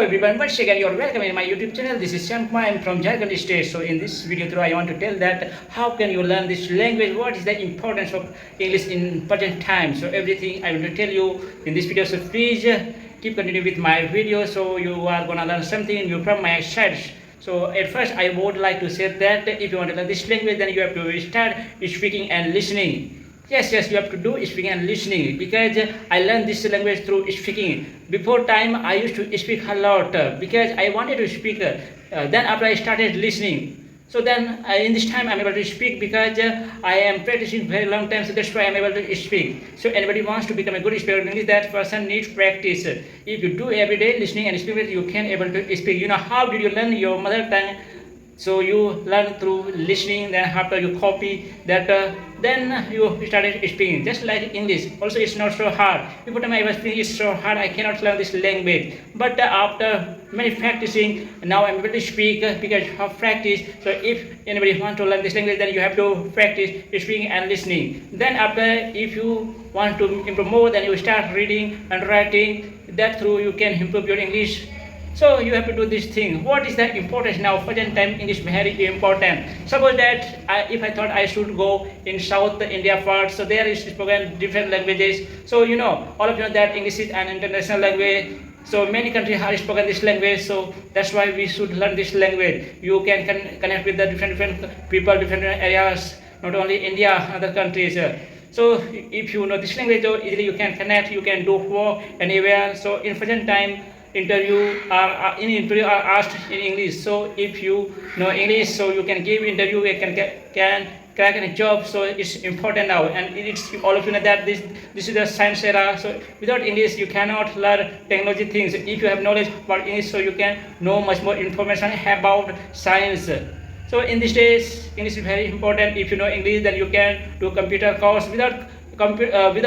everyone, once again you're welcome in my YouTube channel. This is Shyam Kumar. I'm from Jharkhand state. So in this video today I want to tell that how can you learn this language, what is the importance of English in present time. So everything I want to tell you in this video. So please keep continuing with my video, so you are gonna learn something new from my side. So at first I would like to say that if you want to learn this language, then you have to start speaking and listening. Yes, you have to do speaking and listening, because I learned this language through speaking. Before time, I used to speak a lot because I wanted to speak. Then after I started listening, so then in this time I'm able to speak because I am practicing very long time. So that's why I'm able to speak. So anybody wants to become a good speaker, that person needs practice. If you do every day listening and speaking, you can able to speak. You know, how did you learn your mother tongue? So you learn through listening, then after you copy that, then you started speaking. Just like English, also it's not so hard. Before time I was speaking, it's so hard, I cannot learn this language. But after many practicing, now I'm able to speak because of practice. So if anybody wants to learn this language, then you have to practice speaking and listening. Then after, if you want to improve more, then you start reading and writing. That through you can improve your English. So you have to do this thing. What is the importance now? Present time English very important. Suppose that if I thought I should go in South India part, so there is spoken different languages. So you know, all of you know that English is an international language. So many countries have spoken this language. So that's why we should learn this language. You can connect with the different people, different areas, not only India, other countries. So if you know this language, so easily you can connect, you can do work anywhere. So in present time, interview are asked in English. So if you know English, so you can give interview, you can crack a job. So it's important now, and it's all of you know that this is the science era. So without English you cannot learn technology things. If you have knowledge about English, so you can know much more information about science. So in these days English is very important. If you know English, then you can do computer course. Without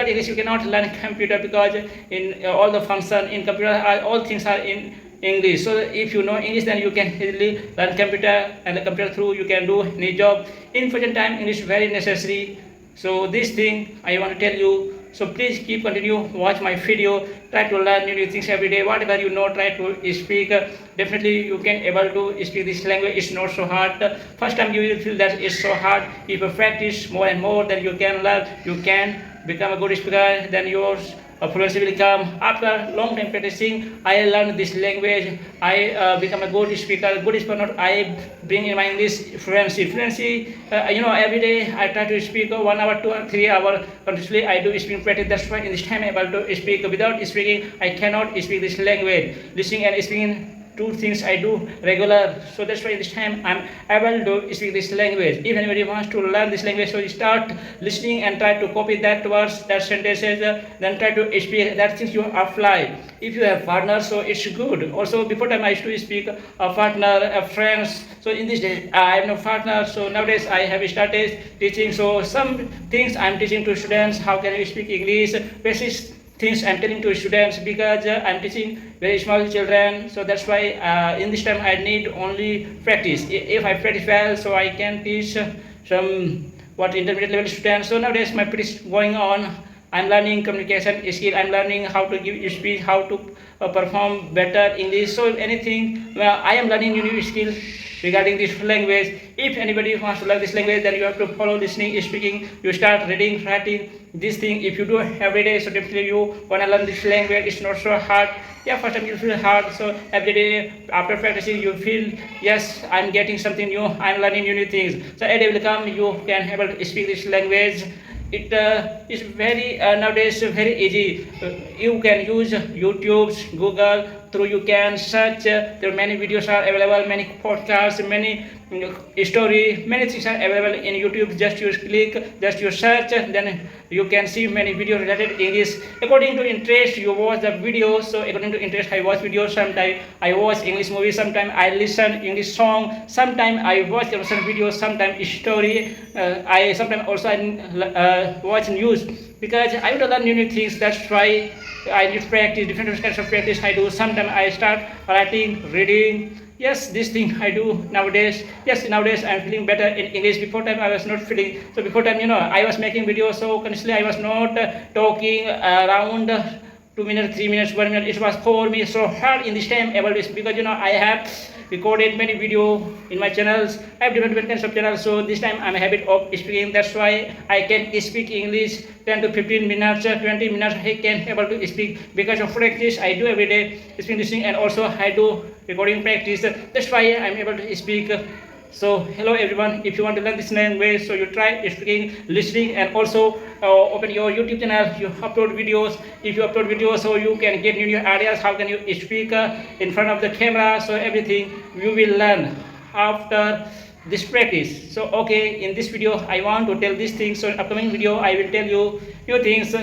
English you cannot learn computer, because in all the function in computer all things are in English. So if you know English, then you can easily learn computer, and the computer through you can do any job. In present time English is very necessary. So this thing I want to tell you. So please keep continue watch my video. Try to learn new things every day. Whatever you know, try to speak. Definitely you can able to speak this language. It's not so hard. First time you will feel that it's so hard. If you practice more and more, then you can learn. You can become a good speaker. Then yours fluency will come. After long time practicing, I learned this language. I become a good speaker. Good speaker, not I bring in my English fluency. You know, every day I try to speak 1 hour, 2 or 3 hours. Continuously I do speaking practice. That's why in this time I'm able to speak. Without speaking, I cannot speak this language. Listening and speaking, two things I do regular. So that's why this time I'm able to speak this language. If anybody wants to learn this language, so you start listening and try to copy that words, that sentences, then try to speak that things you apply. If you have partners, so it's good. Also before time I used to speak a partner, a friends. So in this day I have no partner. So nowadays I have started teaching. So some things I'm teaching to students. How can you speak English? Basic things I'm telling to students, because I'm teaching very small children. So that's why in this time I need only practice. If I practice well, so I can teach some intermediate level students. So nowadays my practice going on. I'm learning communication skill. I'm learning how to give speech, how to perform better English. So anything, I am learning new skills regarding this language. If anybody wants to learn this language, then you have to follow listening, speaking. You start reading, writing. This thing, if you do every day, so definitely you wanna learn this language. It's not so hard. Yeah, first time you feel hard. So every day after practicing, you feel yes, I'm getting something new. I'm learning new things. So a day will come, you can able to speak this language. It is very nowadays very easy. You can use YouTube, Google. Through you can search. There are many videos are available, many podcasts, many story, many things are available in YouTube. Just you click, just you search, then you can see many videos related English. According to interest, you watch the video. So according to interest, I watch videos. Sometimes I watch English movies. Sometimes I listen English song. Sometimes I watch conversation videos. Sometimes story. I sometimes also watch news, because I want to learn new things. That's why I need practice, different kinds of practice I do. Sometimes I start writing, reading. Yes, this thing I do nowadays. Yes, nowadays I'm feeling better in English. Before time I was not feeling. So before time, you know, I was making videos, so continuously I was not talking around 2 minutes, 3 minutes, 1 minute. It was for me so hard in this time able to speak because I have recorded many video in my channels. I have different kinds of channels, so this time I'm a habit of speaking. That's why I can speak English 10 to 15 minutes, 20 minutes. I can able to speak because of practice. I do every day speaking, listening, and also I do recording practice. That's why I'm able to speak. So hello everyone, if you want to learn this language, so you try speaking, listening, and also open your YouTube channel. You upload videos. If you upload videos, so you can get new ideas. How can you speak in front of the camera? So everything you will learn after this practice. So okay, in this video I want to tell these things. So in upcoming video I will tell you new things.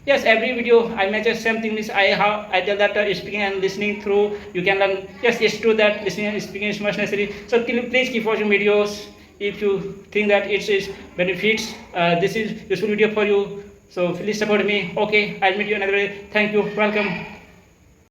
Yes, every video I mention same thing. Is I tell that speaking and listening through you can learn. Yes, it's true that listening and speaking is much necessary. So please keep watching videos. If you think that it is benefits, this is useful video for you. So please support me. Okay, I'll meet you another day. Thank you. Welcome.